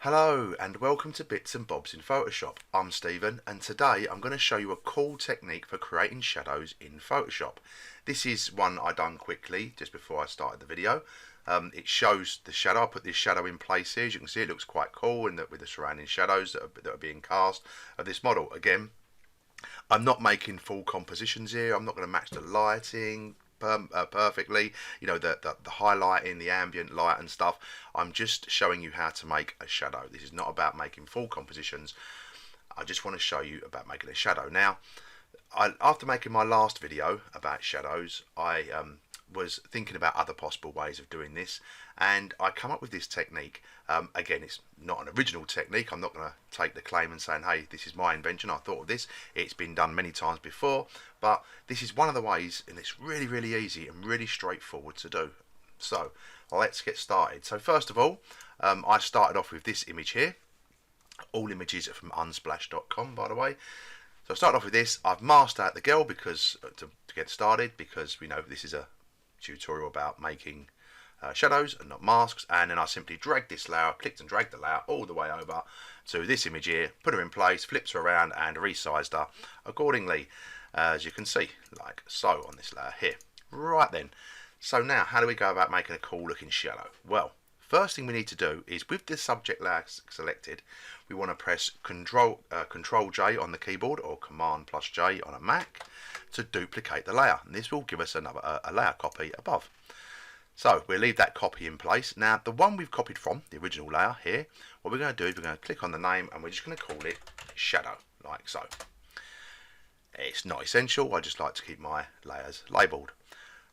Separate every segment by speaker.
Speaker 1: Hello and welcome to Bits and Bobs in Photoshop. I'm Stephen and today I'm going to show you a cool technique for creating shadows in Photoshop. This is one I done quickly just before I started the video. It shows the shadow. I put this shadow in place here. As you can see, it looks quite cool and with the surrounding shadows that are being cast of this model. Again, I'm not making full compositions here. I'm not going to match the lighting perfectly, you know, the highlighting, the ambient light and stuff. I'm just showing you how to make a shadow. This is not about making full compositions. I just want to show you about making a shadow. Now, after making my last video about shadows, I was thinking about other possible ways of doing this, and I come up with this technique. Again, it's not an original technique. I'm not going to take the claim and saying, hey, this is my invention, I thought of this. It's been done many times before, but this is one of the ways, and it's really, really easy and really straightforward to do. So let's get started. So first of all, I started off with this image here. All images are from unsplash.com, by the way. So I started off with this. I've masked out the girl because to get started, because we know this is a tutorial about making shadows and not masks, and then I simply dragged this layer, clicked and dragged the layer all the way over to this image here, put her in place, flipped her around and resized her accordingly, as you can see, like so on this layer here. Right then, so now how do we go about making a cool looking shadow? Well, first thing we need to do is, with the subject layer selected, we want to press Control J on the keyboard or Command plus J on a Mac to duplicate the layer, and this will give us another a layer copy above. So we'll leave that copy in place. Now the one we've copied from, the original layer here, what we're going to do is we're going to click on the name and we're just going to call it Shadow, like so. It's not essential, I just like to keep my layers labelled.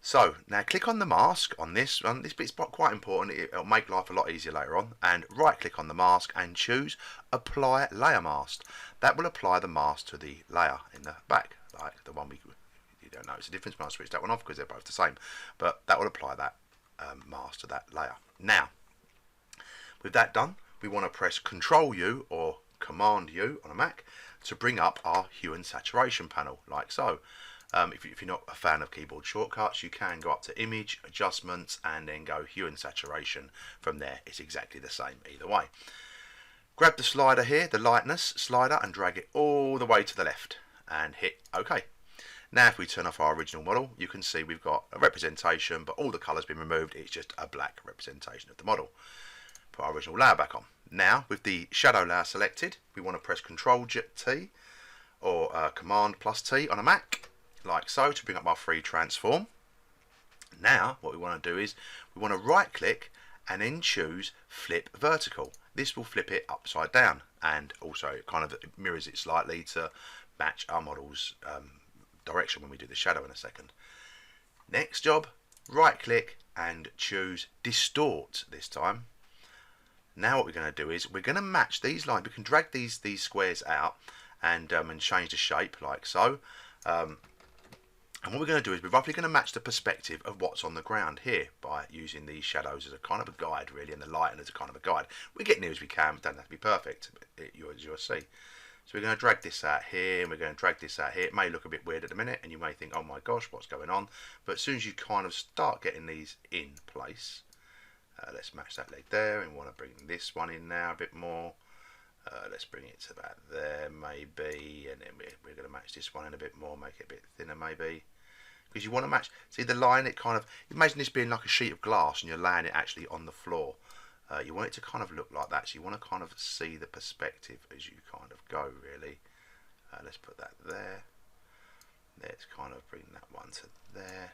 Speaker 1: So now click on the mask on this, and this bit's quite important, it'll make life a lot easier later on, and right click on the mask and choose Apply Layer Mask. That will apply the mask to the layer in the back, like the one you don't notice the difference when I switch that one off because they're both the same, but that will apply that mask to that layer. Now, with that done, we want to press Control U or Command U on a Mac to bring up our Hue and Saturation panel, like so. If you're not a fan of keyboard shortcuts, you can go up to Image, Adjustments, and then go Hue and Saturation. From there, it's exactly the same either way. Grab the slider here, the lightness slider, and drag it all the way to the left, and hit OK. Now if we turn off our original model, you can see we've got a representation, but all the colour's been removed, it's just a black representation of the model. Put our original layer back on. Now, with the shadow layer selected, we want to press Control T or Command plus T on a Mac, like so, to bring up our free transform. Now what we want to do is we want to right click and then choose Flip Vertical. This will flip it upside down, and also it kind of mirrors it slightly to match our model's direction when we do the shadow in a second. Next job, right click and choose Distort this time. Now what we're going to do is we're going to match these lines. We can drag these squares out and change the shape like so. And what we're going to do is we're roughly going to match the perspective of what's on the ground here by using these shadows as a kind of a guide, really, and the lighting as a kind of a guide. We get near as we can, but don't have to be perfect, you'll see. So we're going to drag this out here, and we're going to drag this out here. It may look a bit weird at the minute, and you may think, oh my gosh, what's going on? But as soon as you kind of start getting these in place, let's match that leg there, and we want to bring this one in now a bit more. Let's bring it to about there maybe, and then we're going to match this one in a bit more, make it a bit thinner maybe, because you want to match, see the line, it kind of, imagine this being like a sheet of glass and you're laying it actually on the floor. You want it to kind of look like that, so you want to kind of see the perspective as you kind of go, really. Let's put that there. Let's kind of bring that one to there,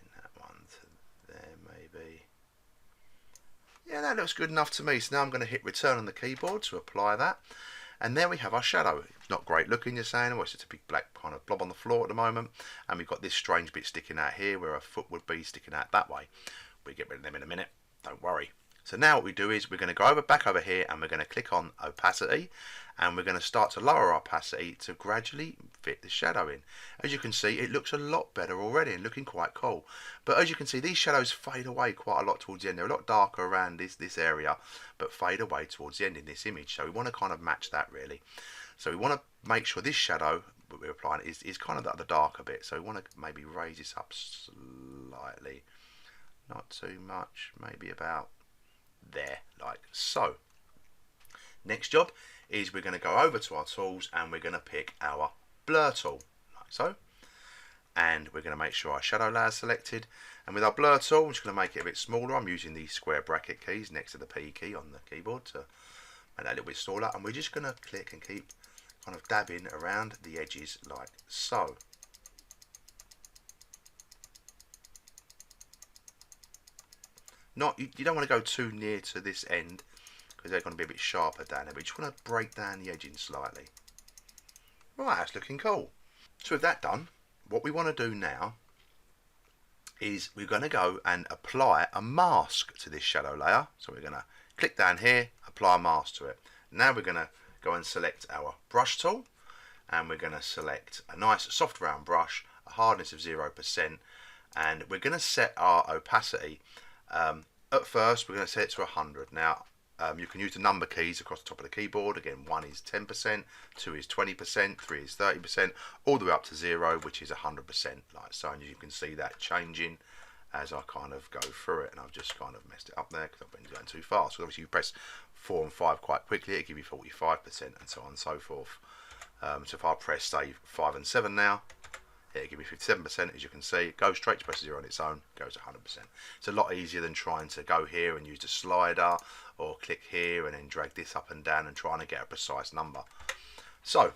Speaker 1: and that one to there maybe. Yeah, that looks good enough to me. So now I'm going to hit return on the keyboard to apply that. And there we have our shadow. It's not great looking, you're saying. Oh, it's just a big black kind of blob on the floor at the moment. And we've got this strange bit sticking out here where a foot would be sticking out that way. We'll get rid of them in a minute. Don't worry. So now what we do is we're going to go back over here and we're going to click on opacity, and we're going to start to lower our opacity to gradually fit the shadow in. As you can see, it looks a lot better already and looking quite cool. But as you can see, these shadows fade away quite a lot towards the end. They're a lot darker around this area, but fade away towards the end in this image. So we want to kind of match that, really. So we want to make sure this shadow that we're applying is kind of the darker bit. So we want to maybe raise this up slightly. Not too much, maybe about there, like so. Next job is we're going to go over to our tools and we're going to pick our blur tool, like so. And we're going to make sure our shadow layer is selected. And with our blur tool, I'm just going to make it a bit smaller. I'm using the square bracket keys next to the P key on the keyboard to make that a little bit smaller. And we're just going to click and keep kind of dabbing around the edges like so. You don't want to go too near to this end because they're going to be a bit sharper down there. But you just want to break down the edging slightly. Right, that's looking cool. So with that done, what we want to do now is we're going to go and apply a mask to this shadow layer. So we're going to click down here, apply a mask to it. Now we're going to go and select our brush tool, and we're going to select a nice soft round brush, a hardness of 0%, and we're going to set our opacity. At first we're going to set it to 100. Now you can use the number keys across the top of the keyboard. Again, 1 is 10%, 2 is 20%, 3 is 30%, all the way up to 0, which is 100%, like so. And you can see that changing as I kind of go through it, and I've just kind of messed it up there because I've been going too fast. So obviously you press 4 and 5 quite quickly, it give you 45% and so on and so forth. So if I press say 5 and 7 now, it'll give me 57%. As you can see, it goes straight to press 0 on its own, goes to 100%. It's a lot easier than trying to go here and use the slider, or click here and then drag this up and down and trying to get a precise number. So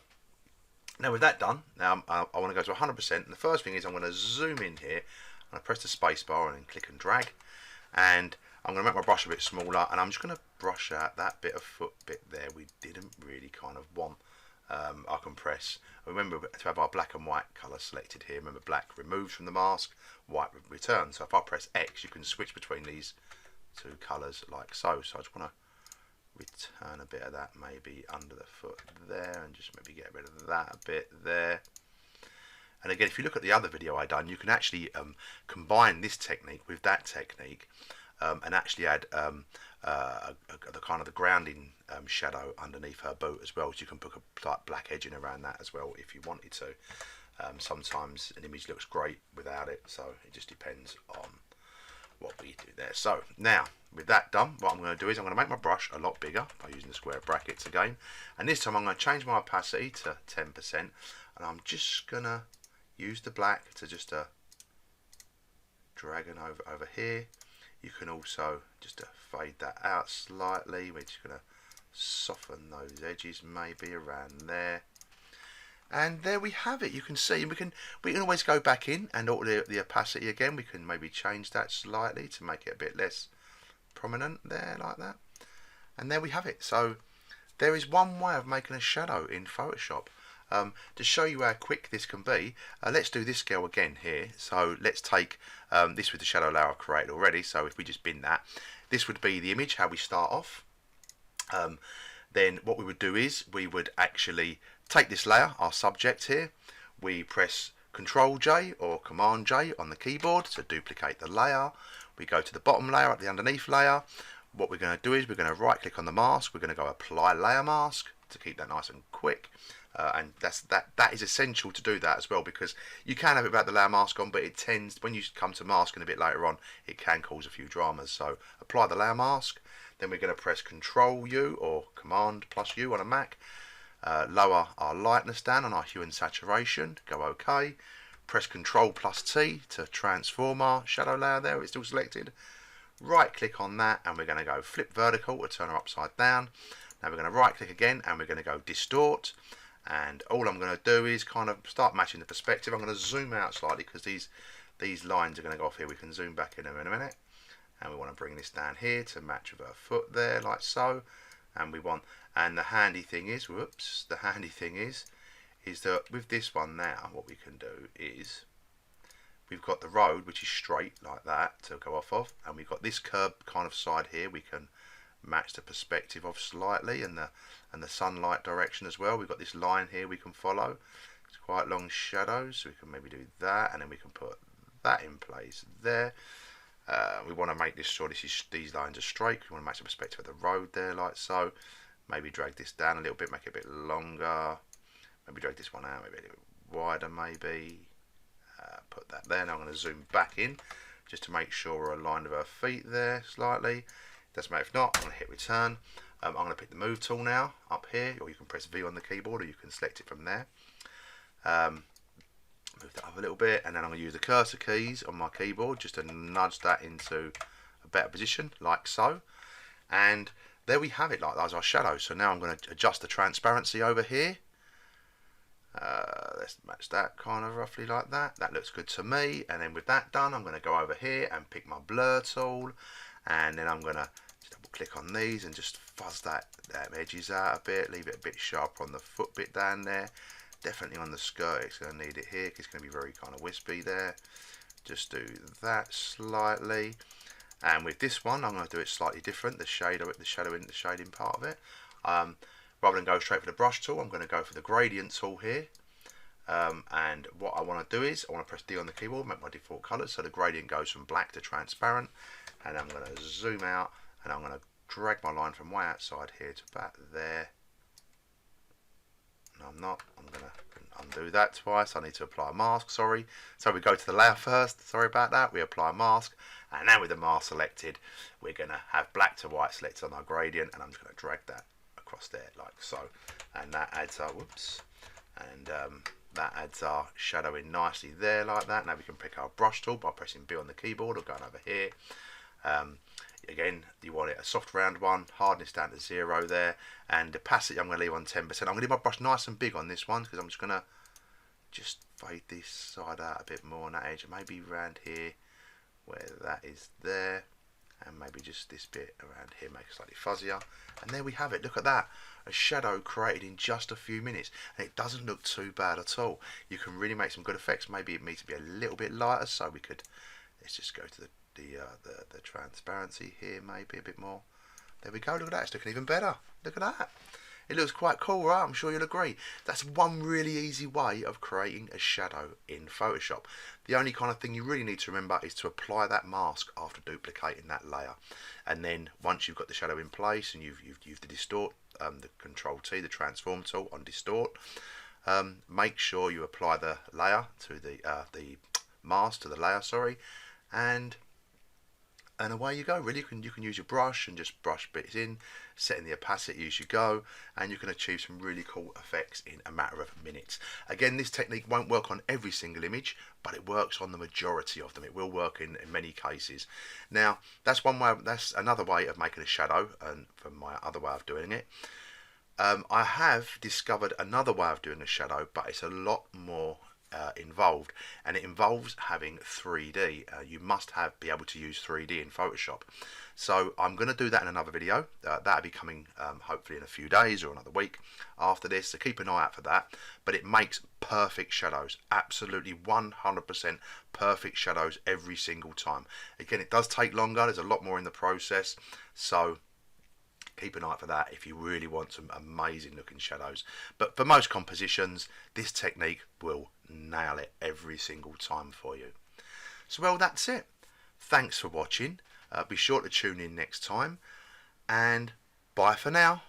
Speaker 1: now with that done, now I want to go to 100%, and the first thing is I'm going to zoom in here, and I press the space bar and then click and drag, and I'm going to make my brush a bit smaller, and I'm just going to brush out that bit of foot bit there we didn't really kind of want. I can press, remember to have our black and white colour selected here. Remember, black removes from the mask, white returns. So if I press X, you can switch between these two colours like so. So I just want to return a bit of that maybe under the foot there, and just maybe get rid of that a bit there. And again, if you look at the other video I done, you can actually combine this technique with that technique, and actually add the kind of the grounding shadow underneath her boot as well. So you can put a black edging around that as well if you wanted to. Sometimes an image looks great without it, so it just depends on what we do there. So now with that done, what I'm going to do is I'm going to make my brush a lot bigger by using the square brackets again, and this time I'm going to change my opacity to 10%, and I'm just going to use the black to just drag it over here. You can also just fade that out slightly. We're just going to soften those edges maybe around there. And there we have it. You can see, we can always go back in and alter the opacity again. We can maybe change that slightly to make it a bit less prominent there, like that. And there we have it. So there is one way of making a shadow in Photoshop. To show you how quick this can be, let's do this girl again here. So let's take this with the shadow layer I've created already. So if we just bin that, this would be the image, how we start off. Then what we would do is we would actually take this layer, our subject here, we press Control J or Command J on the keyboard to duplicate the layer. We go to the bottom layer at the underneath layer. What we're going to do is we're going to right click on the mask, we're going to go apply layer mask to keep that nice and quick. And that is essential to do that as well, because you can have it without the layer mask on, but it tends, when you come to masking a bit later on, it can cause a few dramas. So apply the layer mask, then we're going to press Control U or Command plus U on a Mac, lower our lightness down on our hue and saturation, go OK, press Control plus T to transform our shadow layer there, it's still selected, right click on that, and we're going to go flip vertical to turn her upside down. Now we're going to right click again and we're going to go distort. And all I'm going to do is kind of start matching the perspective. I'm going to zoom out slightly because these lines are going to go off here. We can zoom back in a minute. And we want to bring this down here to match with our foot there, like so. And the handy thing is, is that with this one now, what we can do is, we've got the road, which is straight like that to go off of. And we've got this curb kind of side here we can match the perspective of slightly, and the sunlight direction as well. We've got this line here we can follow. It's quite long shadows, so we can maybe do that, and then we can put that in place there. We want to make this sure these lines are straight. We want to match the perspective of the road there, like so. Maybe drag this down a little bit, make it a bit longer. Maybe drag this one out, maybe a little bit wider, maybe. Put that there. Now I'm going to zoom back in just to make sure we're aligned with our feet there slightly. Doesn't matter if not. I'm going to hit return. I'm going to pick the move tool now up here, or you can press V on the keyboard, or you can select it from there. Move that up a little bit, and then I'm going to use the cursor keys on my keyboard just to nudge that into a better position, like so. And there we have it, like those are shadows. So now I'm going to adjust the transparency over here. Let's match that kind of roughly like that. That looks good to me. And then with that done, I'm going to go over here and pick my blur tool, and then I'm going to double click on these and just fuzz that edges out a bit, leave it a bit sharper on the foot bit down there. Definitely on the skirt, it's going to need it here because it's going to be very kind of wispy there. Just do that slightly. And with this one, I'm going to do it slightly different. The shading part of it. Rather than go straight for the brush tool, I'm going to go for the gradient tool here. And what I want to do is I want to press D on the keyboard, make my default colours, so the gradient goes from black to transparent. And I'm going to zoom out, and I'm going to drag my line from way outside here to about there. No, I'm not. I'm going to undo that twice. I need to apply a mask, sorry. So we go to the layer first. Sorry about that. We apply a mask. And now with the mask selected, we're going to have black to white selected on our gradient. And I'm just going to drag that across there like so. And that adds our, whoops. And that adds our shadowing nicely there like that. Now we can pick our brush tool by pressing B on the keyboard or going over here. Again, you want it a soft round one, hardness down to 0 there, and opacity I'm going to leave on 10%. I'm going to leave my brush nice and big on this one because I'm just going to fade this side out a bit more on that edge, maybe around here where that is there, and maybe just this bit around here, make it slightly fuzzier. And there we have it. Look at that, a shadow created in just a few minutes, and it doesn't look too bad at all. You can really make some good effects. Maybe it needs to be a little bit lighter, so we could, let's just go to the transparency here, maybe a bit more. There we go. Look at that, it's looking even better. Look at that, it looks quite cool, right? I'm sure you'll agree. That's one really easy way of creating a shadow in Photoshop. The only kind of thing you really need to remember is to apply that mask after duplicating that layer, and then once you've got the shadow in place and you've used the distort, the Control T, the transform tool on distort, make sure you apply the layer to the mask to the layer, sorry, and away you go. Really, you can use your brush and just brush bits in, setting the opacity as you go, and you can achieve some really cool effects in a matter of minutes. Again, this technique won't work on every single image, but it works on the majority of them. It will work in many cases. Now, that's one way. That's another way of making a shadow, and from my other way of doing it. I have discovered another way of doing a shadow, but it's a lot more involved, and it involves having 3D. You must be able to use 3D in Photoshop. So I'm going to do that in another video. That'll be coming hopefully in a few days or another week after this, so keep an eye out for that. But it makes perfect shadows, absolutely 100% perfect shadows every single time. Again, it does take longer, there's a lot more in the process, so keep an eye out for that if you really want some amazing looking shadows. But for most compositions, this technique will nail it every single time for you. So well, that's it. Thanks for watching. Be sure to tune in next time, and bye for now.